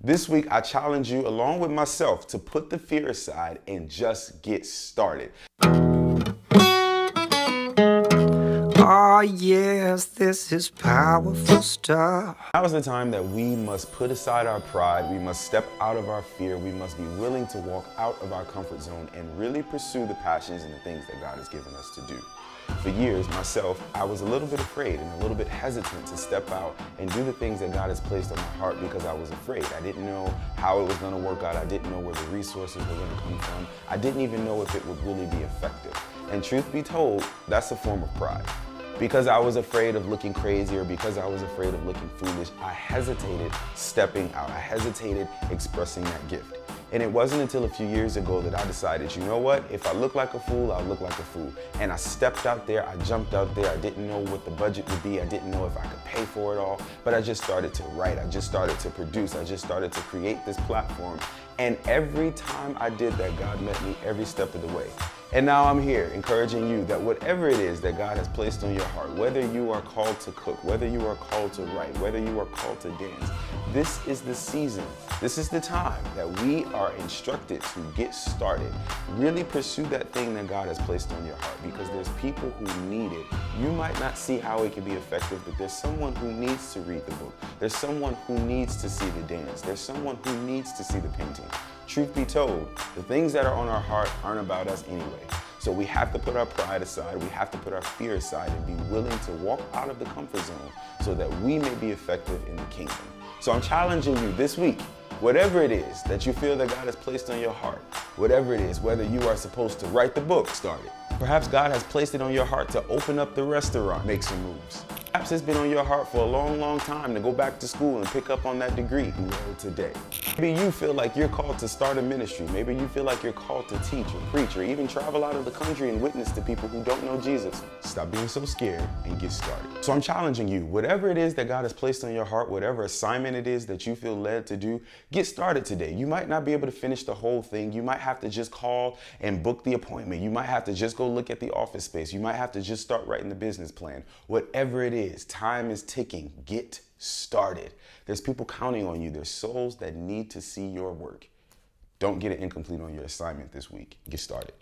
This week, I challenge you, along with myself, to put the fear aside and just get started. Oh yes, this is powerful stuff. Now is the time that we must put aside our pride, we must step out of our fear, we must be willing to walk out of our comfort zone and really pursue the passions and the things that God has given us to do. For years, myself, I was a little bit afraid and a little bit hesitant to step out and do the things that God has placed on my heart because I was afraid. I didn't know how it was going to work out. I didn't know where the resources were going to come from. I didn't even know if it would really be effective. And truth be told, that's a form of pride. Because I was afraid of looking crazy or because I was afraid of looking foolish, I hesitated stepping out. I hesitated expressing that gift. And it wasn't until a few years ago that I decided, you know what? If I look like a fool, I'll look like a fool. And I stepped out there, I jumped out there. I didn't know what the budget would be. I didn't know if I could pay for it all. But I just started to write. I just started to produce. I just started to create this platform. And every time I did that, God met me every step of the way. And now I'm here encouraging you that whatever it is that God has placed on your heart, whether you are called to cook, whether you are called to write, whether you are called to dance, this is the season, this is the time that we are instructed to get started. Really pursue that thing that God has placed on your heart because there's people who need it. You might not see how it can be effective, but there's someone who needs to read the book. There's someone who needs to see the dance. There's someone who needs to see the painting. Truth be told, the things that are on our heart aren't about us anyway. So we have to put our pride aside, we have to put our fear aside and be willing to walk out of the comfort zone so that we may be effective in the kingdom. So I'm challenging you this week, whatever it is that you feel that God has placed on your heart, whatever it is, whether you are supposed to write the book, start it. Perhaps God has placed it on your heart to open up the restaurant, make some moves. Perhaps it's been on your heart for a long, long time to go back to school and pick up on that degree you learned today. Maybe you feel like you're called to start a ministry. Maybe you feel like you're called to teach or preach or even travel out of the country and witness to people who don't know Jesus. Stop being so scared and get started. So I'm challenging you, whatever it is that God has placed on your heart, whatever assignment it is that you feel led to do, get started today. You might not be able to finish the whole thing. You might have to just call and book the appointment. You might have to just go look at the office space. You might have to just start writing the business plan. Whatever it is, time is ticking. Get started. There's people counting on you. There's souls that need to see your work. Don't get it incomplete on your assignment this week. Get started.